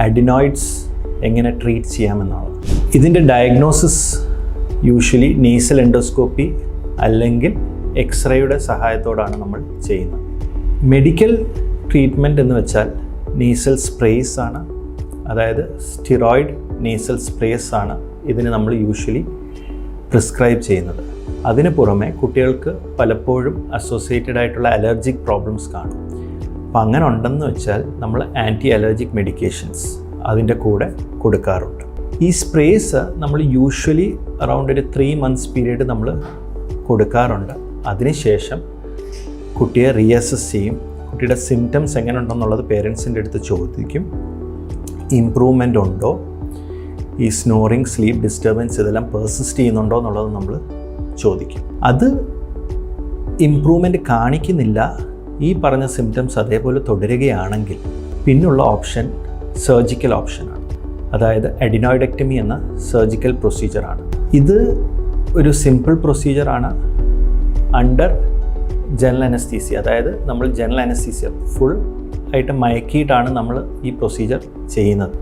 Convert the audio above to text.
Adenoids എങ്ങനെ treat ചെയ്യാമെന്നുള്ളത്. ഇതിൻ്റെ diagnosis usually nasal endoscopy അല്ലെങ്കിൽ എക്സ്റേയുടെ സഹായത്തോടാണ് നമ്മൾ ചെയ്യുന്നത്. മെഡിക്കൽ ട്രീറ്റ്മെൻറ്റ് എന്ന് വെച്ചാൽ നേസൽ സ്പ്രേസ് ആണ്, അതായത് സ്റ്റിറോയിഡ് നേസൽ സ്പ്രേസ് ആണ് ഇതിന് നമ്മൾ യൂഷ്വലി പ്രിസ്ക്രൈബ് ചെയ്യുന്നത്. അതിന് പുറമെ കുട്ടികൾക്ക് പലപ്പോഴും അസോസിയേറ്റഡ് ആയിട്ടുള്ള അലർജിക് പ്രോബ്ലംസ് കാണും. അപ്പം അങ്ങനെ ഉണ്ടെന്ന് വെച്ചാൽ നമ്മൾ ആൻറ്റി അലർജിക് മെഡിക്കേഷൻസ് അതിൻ്റെ കൂടെ കൊടുക്കാറുണ്ട്. ഈ സ്പ്രേസ് നമ്മൾ യൂഷ്വലി അറൗണ്ട് ഒരു 3 months പീരീഡ് നമ്മൾ കൊടുക്കാറുണ്ട്. അതിനുശേഷം കുട്ടിയെ റീഅസസ് ചെയ്യും. കുട്ടിയുടെ സിംറ്റംസ് എങ്ങനെ ഉണ്ടെന്നുള്ളത് പേരൻസിൻ്റെ അടുത്ത് ചോദിക്കും. ഇമ്പ്രൂവ്മെൻ്റ് ഉണ്ടോ, ഈ സ്നോറിങ്, സ്ലീപ്പ് ഡിസ്റ്റർബൻസ് ഇതെല്ലാം പെർസിസ്റ്റ് ചെയ്യുന്നുണ്ടോ എന്നുള്ളത് നമ്മൾ ചോദിക്കും. അത് ഇമ്പ്രൂവ്മെൻ്റ് കാണിക്കുന്നില്ല, ഈ പറഞ്ഞ സിംറ്റംസ് അതേപോലെ തുടരുകയാണെങ്കിൽ പിന്നുള്ള ഓപ്ഷൻ സർജിക്കൽ ഓപ്ഷനാണ്. അതായത് അഡിനോയിഡക്ടമി എന്ന സർജിക്കൽ പ്രൊസീജിയറാണ്. ഇത് ഒരു സിമ്പിൾ പ്രൊസീജിയറാണ് അണ്ടർ ജനറൽ അനസ്തീസിയ. അതായത് നമ്മൾ ജനറൽ അനസ്തീസിയ ഫുൾ ആയിട്ട് മയക്കിയിട്ടാണ് നമ്മൾ ഈ പ്രൊസീജിയർ ചെയ്യുന്നത്.